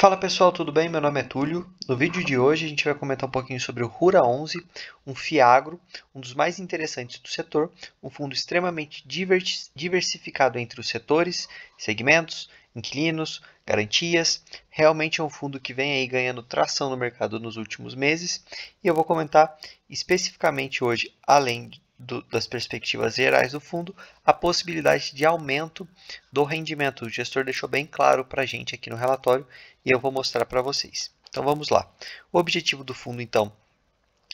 Fala pessoal, tudo bem? Meu nome é Túlio. No vídeo de hoje a gente vai comentar um pouquinho sobre o Rura 11, um FIAGRO, um dos mais interessantes do setor, um fundo extremamente diversificado entre os setores, segmentos, inquilinos, garantias. Realmente é um fundo que vem aí ganhando tração no mercado nos últimos meses e eu vou comentar especificamente hoje, além das perspectivas gerais do fundo, a possibilidade de aumento do rendimento. O gestor deixou bem claro para a gente aqui no relatório e eu vou mostrar para vocês. Então vamos lá. O objetivo do fundo então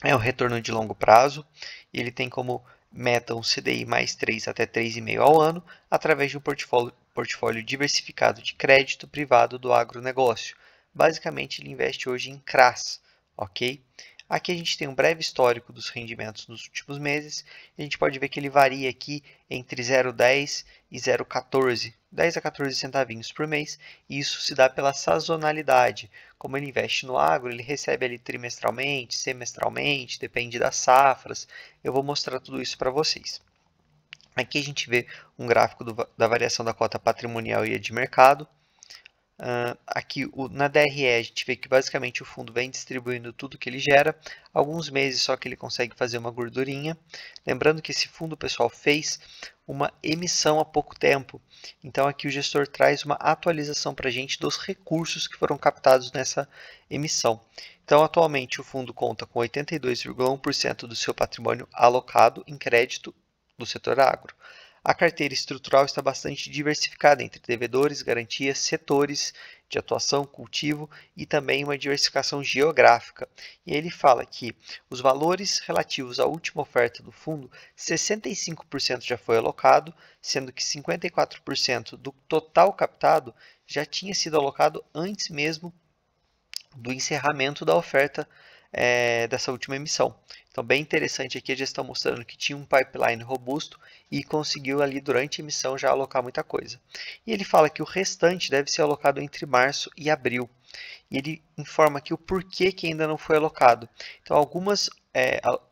é o retorno de longo prazo. Ele tem como meta um CDI mais 3 até 3,5 ao ano, através de um portfólio diversificado de crédito privado do agronegócio. Basicamente, ele investe hoje em CRAs, ok? Aqui a gente tem um breve histórico dos rendimentos nos últimos meses. A gente pode ver que ele varia aqui entre 0,10 e 0,14, 10 a 14 centavinhos por mês. E isso se dá pela sazonalidade. Como ele investe no agro, ele recebe ali trimestralmente, semestralmente, depende das safras. Eu vou mostrar tudo isso para vocês. Aqui a gente vê um gráfico da variação da cota patrimonial e a de mercado. Aqui na DRE a gente vê que basicamente o fundo vem distribuindo tudo que ele gera, alguns meses só que ele consegue fazer uma gordurinha. Lembrando que esse fundo, pessoal, fez uma emissão há pouco tempo, então aqui o gestor traz uma atualização para a gente dos recursos que foram captados nessa emissão. Então atualmente o fundo conta com 82,1% do seu patrimônio alocado em crédito do setor agro. A carteira estrutural está bastante diversificada entre devedores, garantias, setores de atuação, cultivo e também uma diversificação geográfica. E ele fala que os valores relativos à última oferta do fundo, 65% já foi alocado, sendo que 54% do total captado já tinha sido alocado antes mesmo do encerramento da oferta dessa última emissão. Então, bem interessante aqui, a gestão mostrando que tinha um pipeline robusto e conseguiu ali durante a emissão já alocar muita coisa. E ele fala que o restante deve ser alocado entre março e abril. E ele informa aqui o porquê que ainda não foi alocado. Então, algumas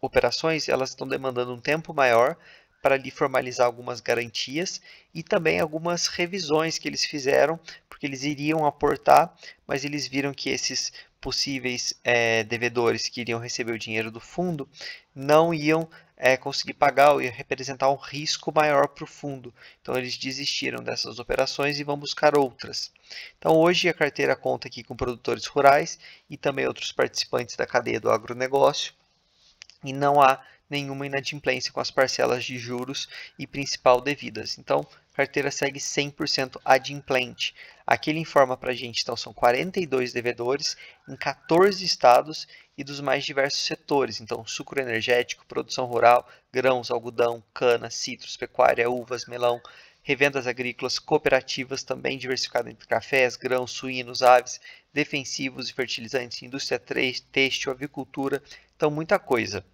operações elas estão demandando um tempo maior para ali formalizar algumas garantias e também algumas revisões que eles fizeram, porque eles iriam aportar, mas eles viram que esses possíveis devedores que iriam receber o dinheiro do fundo não iam conseguir pagar ou ia representar um risco maior para o fundo. Então eles desistiram dessas operações e vão buscar outras. Então hoje a carteira conta aqui com produtores rurais e também outros participantes da cadeia do agronegócio e não há nenhuma inadimplência com as parcelas de juros e principal devidas. Então, a carteira segue 100% adimplente. Aqui ele informa para a gente, então, são 42 devedores em 14 estados e dos mais diversos setores. Então, sucro energético, produção rural, grãos, algodão, cana, citros, pecuária, uvas, melão, revendas agrícolas, cooperativas, também diversificado entre cafés, grãos, suínos, aves, defensivos e fertilizantes, indústria têxtil, avicultura, então muita coisa.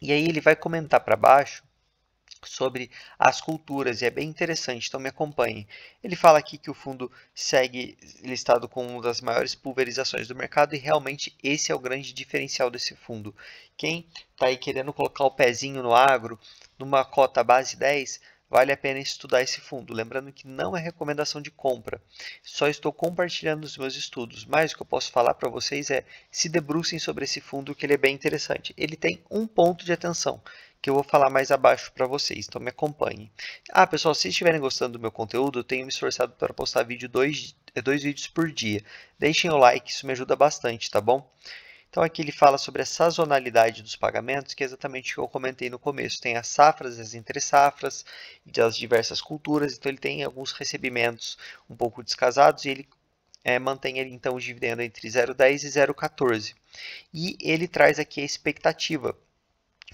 E aí ele vai comentar para baixo sobre as culturas, e é bem interessante, então me acompanhe. Ele fala aqui que o fundo segue listado com uma das maiores pulverizações do mercado, e realmente esse é o grande diferencial desse fundo. Quem está aí querendo colocar o pezinho no agro, numa cota base 10, vale a pena estudar esse fundo. Lembrando que não é recomendação de compra, só estou compartilhando os meus estudos, mas o que eu posso falar para vocês é se debrucem sobre esse fundo, que ele é bem interessante. Ele tem um ponto de atenção, que eu vou falar mais abaixo para vocês, então me acompanhem. Pessoal, se estiverem gostando do meu conteúdo, eu tenho me esforçado para postar dois vídeos por dia. Deixem o like, isso me ajuda bastante, tá bom? Então aqui ele fala sobre a sazonalidade dos pagamentos, que é exatamente o que eu comentei no começo. Tem as safras, as entre-safras, das diversas culturas, então ele tem alguns recebimentos um pouco descasados e ele mantém ele, então o dividendo entre 0,10 e 0,14. E ele traz aqui a expectativa.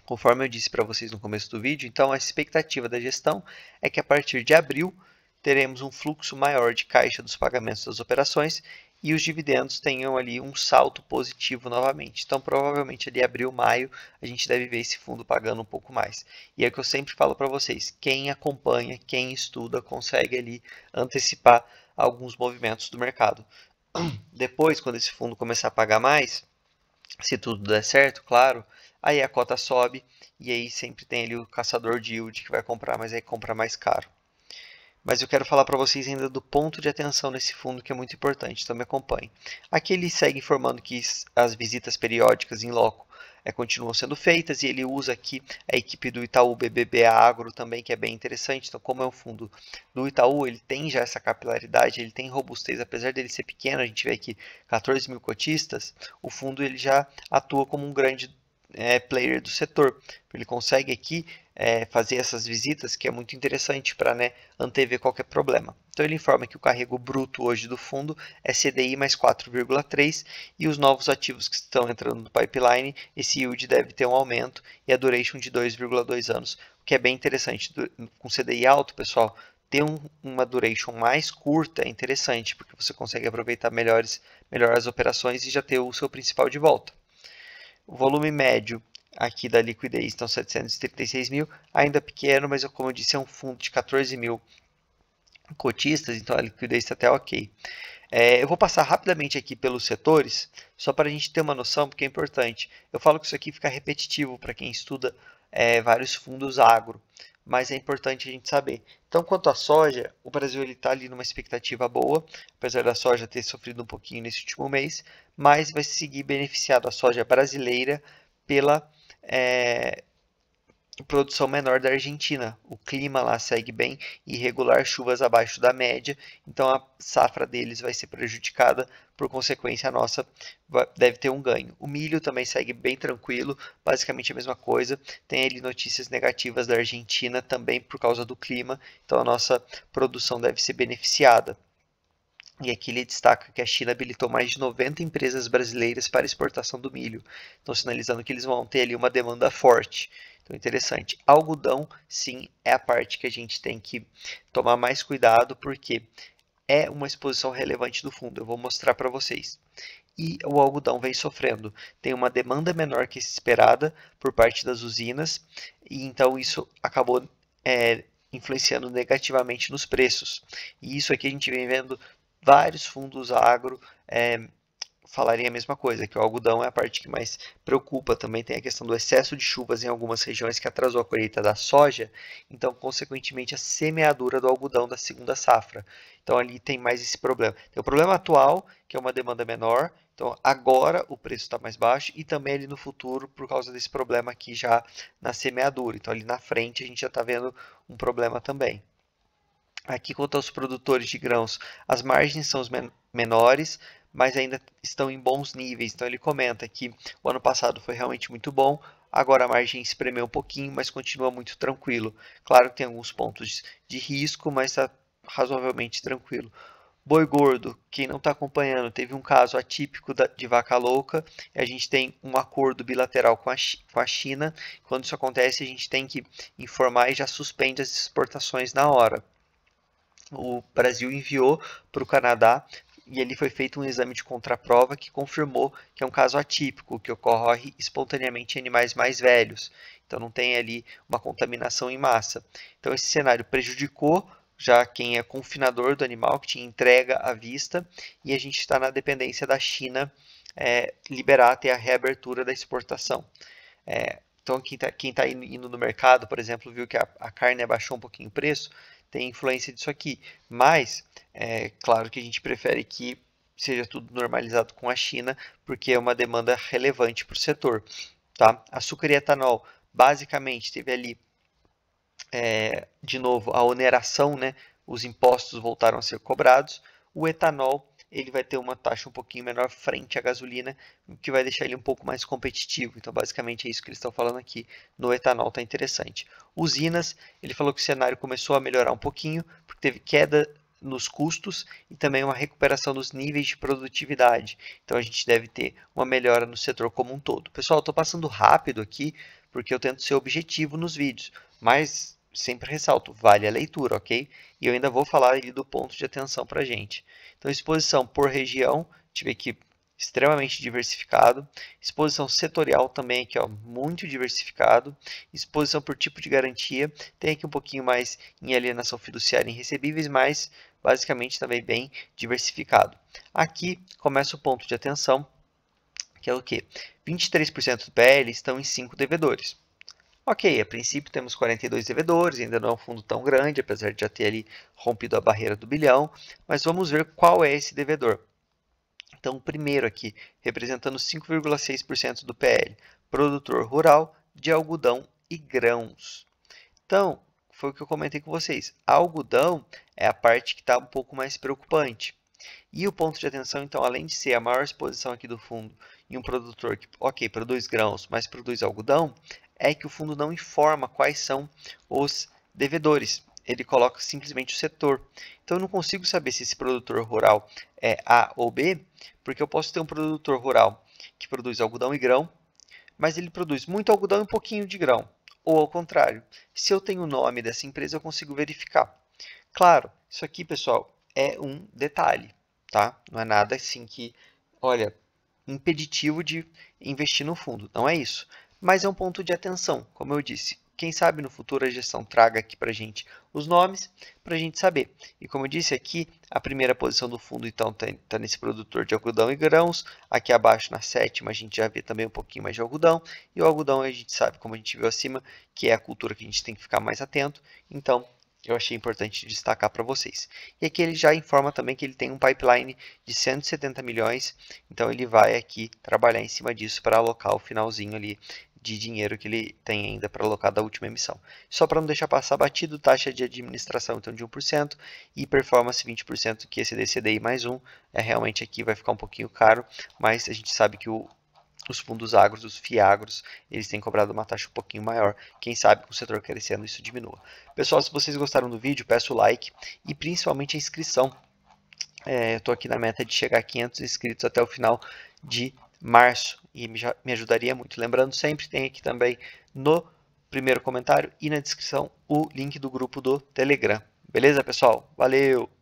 Conforme eu disse para vocês no começo do vídeo, então a expectativa da gestão é que a partir de abril teremos um fluxo maior de caixa dos pagamentos das operações e os dividendos tenham ali um salto positivo novamente. Então, provavelmente ali abril, maio, a gente deve ver esse fundo pagando um pouco mais. E é o que eu sempre falo para vocês, quem acompanha, quem estuda, consegue ali antecipar alguns movimentos do mercado. Depois, quando esse fundo começar a pagar mais, se tudo der certo, claro, aí a cota sobe e aí sempre tem ali o caçador de yield que vai comprar, mas aí compra mais caro. mas eu quero falar para vocês ainda do ponto de atenção nesse fundo que é muito importante, então me acompanhe. Aqui ele segue informando que as visitas periódicas em loco continuam sendo feitas e ele usa aqui a equipe do Itaú BBVA Agro também, que é bem interessante. Então, como é um fundo do Itaú, ele tem já essa capilaridade, ele tem robustez, apesar dele ser pequeno, a gente vê aqui 14 mil cotistas, o fundo ele já atua como um grande player do setor. Ele consegue aqui fazer essas visitas, que é muito interessante para antever qualquer problema. Então ele informa que o carrego bruto hoje do fundo é CDI mais 4,3 e os novos ativos que estão entrando no pipeline, esse yield deve ter um aumento e a duration de 2,2 anos, o que é bem interessante. Com CDI alto, pessoal, ter uma duration mais curta é interessante, porque você consegue aproveitar melhor as operações e já ter o seu principal de volta. O volume médio aqui da liquidez estão 736 mil, ainda pequeno, mas como eu disse, é um fundo de 14 mil cotistas, então a liquidez está até ok. Eu vou passar rapidamente aqui pelos setores, só para a gente ter uma noção, porque é importante. Eu falo que isso aqui fica repetitivo para quem estuda vários fundos agro, mas é importante a gente saber. Então, quanto à soja, o Brasil está ali numa expectativa boa, apesar da soja ter sofrido um pouquinho nesse último mês, mas vai seguir beneficiado a soja brasileira pela produção menor da Argentina. O clima lá segue bem, irregular, chuvas abaixo da média, então a safra deles vai ser prejudicada, por consequência a nossa deve ter um ganho. O milho também segue bem tranquilo, basicamente a mesma coisa, tem ali notícias negativas da Argentina também por causa do clima, então a nossa produção deve ser beneficiada. E aqui ele destaca que a China habilitou mais de 90 empresas brasileiras para exportação do milho, então sinalizando que eles vão ter ali uma demanda forte. Então, interessante. Algodão, sim, é a parte que a gente tem que tomar mais cuidado, porque é uma exposição relevante do fundo. Eu vou mostrar para vocês. E o algodão vem sofrendo. Tem uma demanda menor que esperada por parte das usinas, e então isso acabou influenciando negativamente nos preços. E isso aqui a gente vem vendo vários fundos agro falarem a mesma coisa, que o algodão é a parte que mais preocupa. Também tem a questão do excesso de chuvas em algumas regiões que atrasou a colheita da soja, então, consequentemente, a semeadura do algodão da segunda safra. Então, ali tem mais esse problema. Tem o problema atual, que é uma demanda menor, então agora o preço está mais baixo, e também ali no futuro, por causa desse problema aqui já na semeadura. Então, ali na frente, a gente já está vendo um problema também. Aqui, quanto aos produtores de grãos, as margens são menores, mas ainda estão em bons níveis. Então, ele comenta que o ano passado foi realmente muito bom, agora a margem espremeu um pouquinho, mas continua muito tranquilo. Claro que tem alguns pontos de risco, mas está razoavelmente tranquilo. Boi gordo, quem não está acompanhando, teve um caso atípico de vaca louca, e a gente tem um acordo bilateral com a China. Quando isso acontece, a gente tem que informar e já suspende as exportações na hora. O Brasil enviou para o Canadá e ali foi feito um exame de contraprova que confirmou que é um caso atípico, que ocorre espontaneamente em animais mais velhos. Então não tem ali uma contaminação em massa. Então esse cenário prejudicou já quem é confinador do animal, que tinha entrega à vista, e a gente está na dependência da China liberar até a reabertura da exportação. Então quem tá indo no mercado, por exemplo, viu que a carne abaixou um pouquinho o preço, tem influência disso aqui. Mas, claro que a gente prefere que seja tudo normalizado com a China, porque é uma demanda relevante para o setor. Tá? Açúcar e etanol, basicamente, teve ali, de novo, a oneração, né? Os impostos voltaram a ser cobrados. O etanol, ele vai ter uma taxa um pouquinho menor frente à gasolina, o que vai deixar ele um pouco mais competitivo. Então, basicamente, é isso que eles estão falando aqui. No etanol está interessante. Usinas, ele falou que o cenário começou a melhorar um pouquinho, porque teve queda nos custos e também uma recuperação dos níveis de produtividade. Então, a gente deve ter uma melhora no setor como um todo. Pessoal, estou passando rápido aqui, porque eu tento ser objetivo nos vídeos, mas sempre ressalto, vale a leitura, ok? E eu ainda vou falar ali do ponto de atenção para a gente. Então, exposição por região, tive aqui extremamente diversificado. Exposição setorial também aqui, ó, muito diversificado. Exposição por tipo de garantia, tem aqui um pouquinho mais em alienação fiduciária em recebíveis, mas basicamente também bem diversificado. Aqui começa o ponto de atenção, que é o quê? 23% do PL estão em 5 devedores. Ok, a princípio temos 42 devedores, ainda não é um fundo tão grande, apesar de já ter ali rompido a barreira do bilhão, mas vamos ver qual é esse devedor. Então, o primeiro aqui, representando 5,6% do PL, produtor rural de algodão e grãos. Então, foi o que eu comentei com vocês. Algodão é a parte que está um pouco mais preocupante. E o ponto de atenção, então, além de ser a maior exposição aqui do fundo em um produtor que, ok, produz grãos, mas produz algodão, é que o fundo não informa quais são os devedores. Ele coloca simplesmente o setor. Então, eu não consigo saber se esse produtor rural é A ou B, porque eu posso ter um produtor rural que produz algodão e grão, mas ele produz muito algodão e um pouquinho de grão. Ou ao contrário, se eu tenho o nome dessa empresa, eu consigo verificar. Claro, isso aqui, pessoal, é um detalhe, tá? Não é nada assim que, olha, impeditivo de investir no fundo, não é isso. Mas é um ponto de atenção, como eu disse. Quem sabe no futuro a gestão traga aqui para a gente os nomes, para a gente saber. E como eu disse aqui, a primeira posição do fundo então está nesse produtor de algodão e grãos. Aqui abaixo na sétima a gente já vê também um pouquinho mais de algodão. E o algodão a gente sabe, como a gente viu acima, que é a cultura que a gente tem que ficar mais atento. Então, eu achei importante destacar para vocês. E aqui ele já informa também que ele tem um pipeline de 170 milhões, então ele vai aqui trabalhar em cima disso para alocar o finalzinho ali de dinheiro que ele tem ainda para alocar da última emissão. Só para não deixar passar batido, taxa de administração então de 1% e performance 20%, que esse DCDI mais um, realmente aqui vai ficar um pouquinho caro, mas a gente sabe que os fundos agros, os FIAGROS, eles têm cobrado uma taxa um pouquinho maior. Quem sabe com o setor crescendo isso diminua. Pessoal, se vocês gostaram do vídeo, peço o like e principalmente a inscrição. Eu estou aqui na meta de chegar a 500 inscritos até o final de março e me ajudaria muito. Lembrando sempre, tem aqui também no primeiro comentário e na descrição o link do grupo do Telegram. Beleza, pessoal? Valeu!